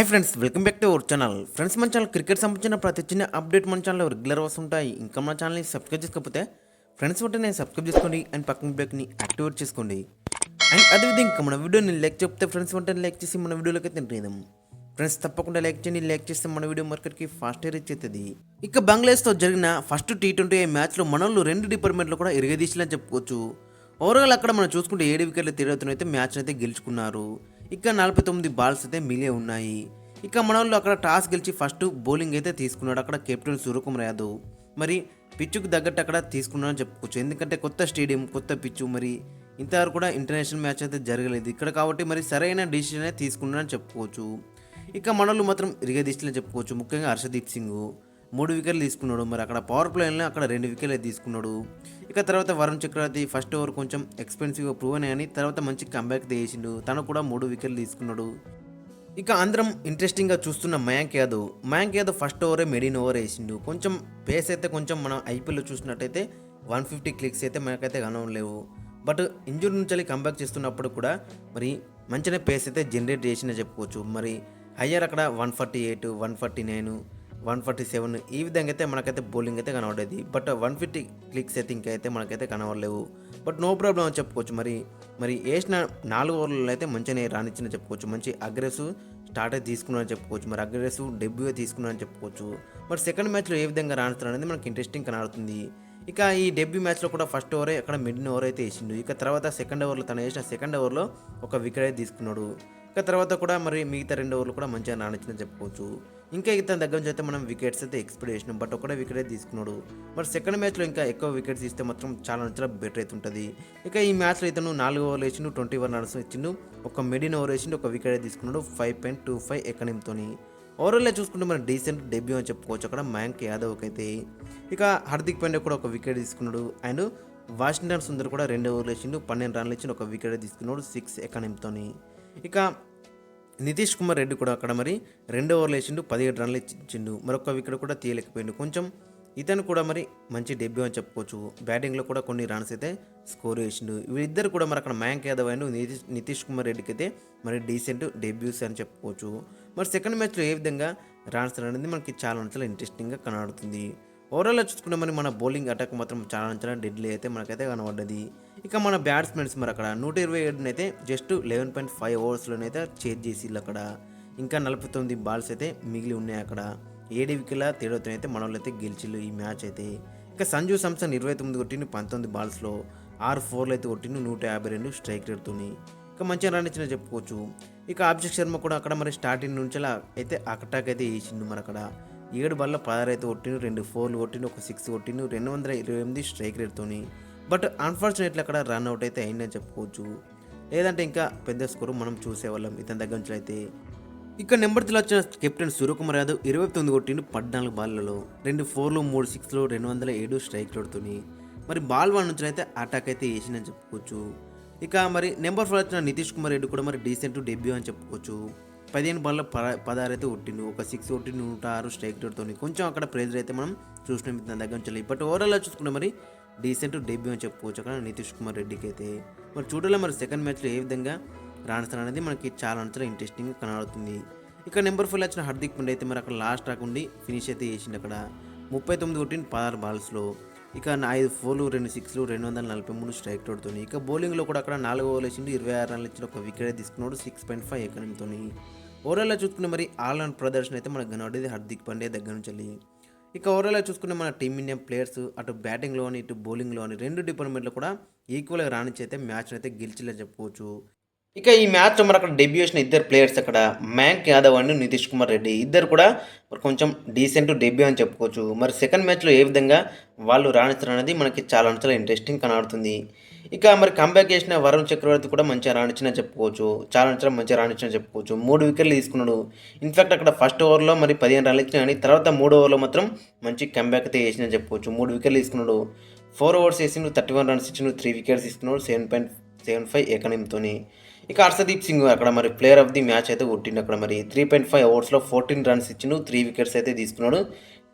Hi friends, welcome back to our channel. Friends, మన channel cricket సంబంధించిన ప్రతి చిన్న అప్డేట్ మన ఛానల్లో రెగ్యులర్ వస్తుంటాయి. ఇంకా మన ఛానల్ని సబ్స్క్రైబ్ చేసుకోకపోతే ఫ్రెండ్స్ వెంటనే సబ్స్క్రైబ్ చేసుకోండి అండ్ పక్కన బ్రేక్ని యాక్టివేట్ చేసుకోండి. అండ్ అదేవిధంగా ఇంకా మన వీడియోని లైక్ చెప్తే ఫ్రెండ్స్ వెంటనే లైక్ చేసి మన వీడియోలోకి తింటాం. ఫ్రెండ్స్ తప్పకుండా లైక్ చేయండి. లైక్ చేస్తే మన వీడియో మార్కెట్కి ఫాస్ట్ రీచ్ అవుతుంది. ఇక బంగ్లాదేశ్తో జరిగిన ఫస్ట్ T20 మ్యాచ్లో మనోళ్ళు రెండు డిపార్ట్మెంట్లు కూడా ఇరగదీసిలని చెప్పుకోవచ్చు. ఓవరాల్ అక్కడ మనం చూసుకుంటే 7 వికెట్ల తేడాతో అయితే మ్యాచ్ అయితే గెలుచుకున్నారు. ఇక 49 బాల్స్ అయితే మిగిలే ఉన్నాయి. ఇక మన వాళ్ళు అక్కడ టాస్ గెలిచి ఫస్ట్ బౌలింగ్ అయితే తీసుకున్నాడు అక్కడ కెప్టెన్ సూర్యకుమార్ యాదవ్. మరి పిచ్చుకు తగ్గట్టు అక్కడ తీసుకున్నాడని చెప్పుకోవచ్చు. ఎందుకంటే కొత్త స్టేడియం, కొత్త పిచ్చు, మరి ఇంతవరకు కూడా ఇంటర్నేషనల్ మ్యాచ్ అయితే జరగలేదు ఇక్కడ, కాబట్టి మరి సరైన డిసిషన్ అయితే తీసుకున్నాడని చెప్పుకోవచ్చు. ఇక మన వాళ్ళు మాత్రం ఇరగదీసిలని చెప్పుకోవచ్చు. ముఖ్యంగా హర్షదీప్ సింగ్ 3 వికెట్లు తీసుకున్నాడు. మరి అక్కడ పవర్ ప్లేలో అక్కడ 2 వికెట్లు తీసుకున్నాడు. ఇక తర్వాత వరుణ్ చక్రవర్తి ఫస్ట్ ఓవర్ కొంచెం ఎక్స్పెన్సివ్గా ప్రూవ్ అని తర్వాత మంచి కంబ్యాక్ చేసిండు. తను కూడా 3 వికెట్లు తీసుకున్నాడు. ఇక అందరం ఇంట్రెస్టింగ్గా చూస్తున్న మయాంక్ యాదవ్ ఫస్ట్ ఓవరే మెడిన్ ఓవర్ వేసిండు. కొంచెం పేస్ అయితే కొంచెం మనం ఐపీఎల్లో చూసినట్టయితే 150 క్లిక్స్ అయితే మనకైతే కనవలేవు. బట్ ఇంజూరీ నుంచి కంబ్యాక్ చేస్తున్నప్పుడు కూడా మరి మంచిగా పేస్ అయితే జనరేట్ చేసిందని చెప్పుకోవచ్చు. మరి హయ్యర్ అక్కడ 148, 149, 147 ఈ విధంగా అయితే మనకైతే బౌలింగ్ అయితే కనబడేది. బట్ 150 క్లిక్స్ అయితే ఇంకైతే మనకైతే కనబడలేవు. బట్ నో ప్రాబ్లం అని చెప్పుకోవచ్చు. మరి వేసిన 4 ఓవర్లలో అయితే మంచిగా రానిచ్చిన చెప్పుకోవచ్చు. మంచి అగ్రెసివ్ స్టార్ట్ అయితే తీసుకున్నారని చెప్పుకోవచ్చు. మరి అగ్రెసివ్ డెబ్యూ తీసుకున్నారని చెప్పుకోవచ్చు. మరి సెకండ్ మ్యాచ్లో ఏ విధంగా రాణిస్తారు అనేది మనకి ఇంట్రెస్టింగ్ కనబడుతుంది. ఇక ఈ డెబ్యూ మ్యాచ్లో కూడా ఫస్ట్ ఓవరే అక్కడ మిడిల్ ఓవర్ అయితే వేసిండు. ఇక తర్వాత సెకండ్ ఓవర్లో తను వేసిన సెకండ్ ఓవర్లో ఒక వికెట్ అయితే తీసుకున్నాడు. ఇక తర్వాత కూడా మరి మిగతా 2 ఓవర్లు కూడా మంచిగా రాణించిందని చెప్పుకోవచ్చు. ఇంకా ఇతని దగ్గర నుంచి అయితే మనం వికెట్స్ అయితే ఎక్స్పెక్ట్ చేసినాం. బట్ ఒకటే వికెట్ అయితే తీసుకున్నాడు. మరి సెకండ్ మ్యాచ్లో ఇంకా ఎక్కువ వికెట్స్ ఇస్తే మాత్రం చాలా బెటర్ అయితే ఉంటుంది. ఇక ఈ మ్యాచ్లో ఇతను 4 ఓవర్లు వేసిండు, 21 రన్స్ ఇచ్చిండు, ఒక మిడిన్ ఓవర్ వేసిండు, ఒక వికెట్ అయితే తీసుకున్నాడు 5.25 ఎకనీమ్తో. ఓవరాల్లో చూసుకుంటే మన డీసెంట్ డెబ్యూ అని చెప్పుకోవచ్చు అక్కడ మయాంక్ యాదవ్కి అయితే. ఇక హార్దిక్ పాండ్యా కూడా ఒక వికెట్ తీసుకున్నాడు. అండ్ వాషింగ్టన్ సుందర్ కూడా 2 ఓవర్లు వేసిండు, 12 రన్లు ఇచ్చిండు, ఒక వికెట్ తీసుకున్నాడు 6 ఎకనీమ్తో. ఇక నితీష్ కుమార్ రెడ్డి కూడా అక్కడ మరి 2 ఓవర్లు వేసిండు, 17 రన్లు ఇచ్చిండు, మరొక వికెట్ కూడా తీయలేకపోయిండు. కొంచెం ఇతను కూడా మరి మంచి డెబ్యూ అని చెప్పుకోవచ్చు. బ్యాటింగ్లో కూడా కొన్ని రన్స్ అయితే స్కోర్ చేసిండు. వీళ్ళిద్దరు కూడా మరి అక్కడ మయాంక్ యాదవ్ అండ్ నితీష్ కుమార్ రెడ్డికి అయితే మరి డీసెంట్ డెబ్యూస్ అని చెప్పుకోవచ్చు. మరి సెకండ్ మ్యాచ్లో ఏ విధంగా రన్స్ అనేది మనకి చాలా ఇంట్రెస్టింగ్గా కనబడుతుంది. ఓవరాల్గా చూసుకుంటే మరి మన బౌలింగ్ అటాక్ మాత్రం చాలా డెడ్లీ అయితే మనకైతే కనబడ్డది. ఇక మన బ్యాట్స్మెన్స్ మరి అక్కడ 127 అయితే జస్ట్ 11.5 ఓవర్స్లోనైతే చేజ్ చేసిళ్ళు అక్కడ. ఇంకా 49 బాల్స్ అయితే మిగిలి ఉన్నాయి అక్కడ. 7 వికెట్ల తేడాతో అయితే మన వాళ్ళు అయితే గెలిచిళ్ళు ఈ మ్యాచ్ అయితే. ఇక సంజు శాంసన్ 29 కొట్టిండు 19 బాల్స్లో, 6 4లు అయితే కొట్టిండు, 152 స్ట్రైక్ రేట్తో. ఇక మంచిగా రన్ ఇచ్చిన చెప్పుకోవచ్చు. ఇక అభిషేక్ శర్మ కూడా అక్కడ మరి స్టార్టింగ్ నుంచి అయితే అటాక్ అయితే వేసిండు. మరి అక్కడ 7 బాల్లో 16 అయితే కొట్టిండు, 2 4లు కొట్టిండు, ఒక 6 కొట్టిండు, 228 స్ట్రైక్ రేట్తో. బట్ అన్ఫార్చునేట్లీ అక్కడ రన్ అవుట్ అయితే అయిందని చెప్పుకోవచ్చు. లేదంటే ఇంకా పెద్ద స్కోర్ మనం చూసేవాళ్ళం ఇతని దగ్గర నుంచి అయితే. ఇక నెంబర్ 3 వచ్చిన కెప్టెన్ సూర్యకుమార్ యాదవ్ 29 కొట్టిండు 14 బాల్లలో, 2 4లు, 3 6లు, 207 స్ట్రైక్ రేట్తో. మరి బాల్ 1 నుంచి అయితే అటాక్ అయితే వేసిందని చెప్పుకోవచ్చు. ఇక మరి నెంబర్ 4 వచ్చిన నితీష్ కుమార్ రెడ్డి కూడా మరి డీసెంట్ డెబ్యూ అని చెప్పుకోవచ్చు. 15 బాల్లో 16 అయితే కొట్టిండు, ఒక 6 కొట్టిండు, 106 స్ట్రైక్ రేట్తో. కొంచెం అక్కడ ప్రెజర్ అయితే మనం చూసినాం ఇతని దగ్గర నుంచి. బట్ ఓవరాల్గా చూసుకుంటే మరి డీసెంట్ డెబ్యూ అని చెప్పుకోవచ్చు అక్కడ నితీష్ కుమార్ రెడ్డికి అయితే. మరి చూడాలి మరి సెకండ్ మ్యాచ్లో ఏ విధంగా రాణిస్తారు అనేది మనకి చాలా ఇంట్రెస్టింగ్గా కనబడుతుంది. ఇక నెంబర్ 4 వచ్చిన హార్దిక్ పాండ్యా అయితే మరి అక్కడ లాస్ట్ ట్రాక్ ఉండి ఫినిష్ అయితే చేసిండు అక్కడ. 39 కొట్టిండు 16 బాల్స్లో, ఇక 5 4లు, 2 6లు, 243 స్ట్రైక్ రేట్తో. ఇక బౌలింగ్లో కూడా అక్కడ 4 ఓవర్లు వేసిండు, 26 రన్లు ఇచ్చిన, ఒక వికెట్ తీసుకున్నాడు 6.5 ఎకనీమ్తో. ఓవరాల్గా చూసుకునే మరి ఆల్రౌండ్ ప్రదర్శన అయితే మనకు కనబడేది హార్దిక్ పాండ్యా దగ్గర నుంచి. ఇక ఓవరాల్గా చూసుకునే మన టీమిండియా ప్లేయర్స్ అటు బ్యాటింగ్లోని ఇటు బౌలింగ్లోని 2 డిపార్ట్మెంట్లో కూడా ఈక్వల్గా రాణించి అయితే మ్యాచ్ని అయితే గెలిచిలేని చెప్పుకోవచ్చు. ఇక ఈ మ్యాచ్లో మరి అక్కడ డెబ్యూ చేసిన 2 ప్లేయర్స్ అక్కడ మయాంక్ యాదవ్ అండ్ నితీష్ కుమార్ రెడ్డి ఇద్దరు కూడా మరి కొంచెం డీసెంట్ డెబ్యూ అని చెప్పుకోవచ్చు. మరి సెకండ్ మ్యాచ్లో ఏ విధంగా వాళ్ళు రాణిస్తారు అనేది మనకి చాలా ఇంట్రెస్టింగ్ కనబడుతుంది. ఇక మరి కంబ్యాక్ చేసిన వరుణ్ చక్రవర్తి కూడా మంచిగా రాణించిన చెప్పుకోవచ్చు. మంచిగా రాణించిన చెప్పుకోవచ్చు. 3 వికెట్లు తీసుకున్నాడు. ఇన్ఫాక్ట్ అక్కడ ఫస్ట్ ఓవర్లో మరి 15 రన్లు ఇచ్చిన, కానీ తర్వాత 3 ఓవర్లో మాత్రం మంచి కంబ్యాక్ అయితే వేసిన చెప్పుకోవచ్చు. 3 వికెట్లు తీసుకున్నాడు, 4 ఓవర్స్ వేసిండు, 31 రన్స్ ఇచ్చిండు, 3 వికెట్స్ తీసుకున్నాడు 7.75 ఎకనీమ్తో. ఇక హర్షదీప్ సింగ్ అక్కడ మరి ప్లేయర్ ఆఫ్ ది మ్యాచ్ అయితే కొట్టిండు అక్కడ. మరి 3.5 ఓవర్స్లో 14 రన్స్ ఇచ్చిండు, 3 వికెట్స్ అయితే తీసుకున్నాడు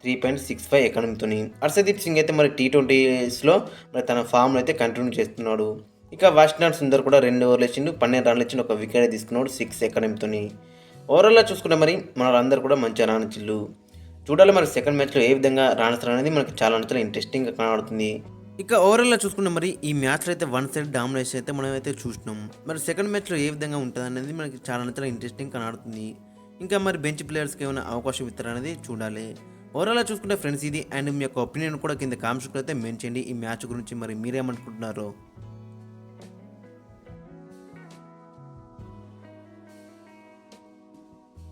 3.65 ఎకనీమ్తో. హర్షదీప్ సింగ్ అయితే మరి T20స్లో మరి తన ఫామ్లో అయితే కంటిన్యూ చేస్తున్నాడు. ఇక వాషింగ్టన్ సుందర్ కూడా 2 ఓవర్లు ఇచ్చిండు, 12 రన్లు ఇచ్చిండు, ఒక వికెట్ తీసుకున్నాడు 6 ఎకనీమ్తో. ఓవరాల్గా చూసుకుంటే మరి మనలందరూ కూడా మంచిగా రాణించిల్లు. చూడాలి మరి సెకండ్ మ్యాచ్‌లో ఏ విధంగా రాణిస్తారనేది మనకి చాలా ఇంట్రెస్టింగ్‌గా కనబడుతుంది. ఇక ఓవరాల్‌గా చూసుకుంటే మరి ఈ మ్యాచ్‌లో అయితే వన్ సైడ్ డామినేషన్ అయితే మనమైతే చూసినాం. మరి సెకండ్ మ్యాచ్‌లో ఏ విధంగా ఉంటదనేది మనకి చాలా ఇంట్రెస్టింగ్ కనబడుతుంది. ఇంకా మరి బెంచ్ ప్లేయర్స్‌కి ఏమైనా అవకాశం ఇస్తారనేది చూడాలి. ఓవరాల్‌గా చూసుకుంటే ఫ్రెండ్స్ ఇది అండ్ మీ యొక్క ఒపీనియన్ కూడా కింద కామెంట్స్‌లో అయితే మెన్షన్ చేయండి. ఈ మ్యాచ్ గురించి మరి మీరేమనుకుంటున్నారో?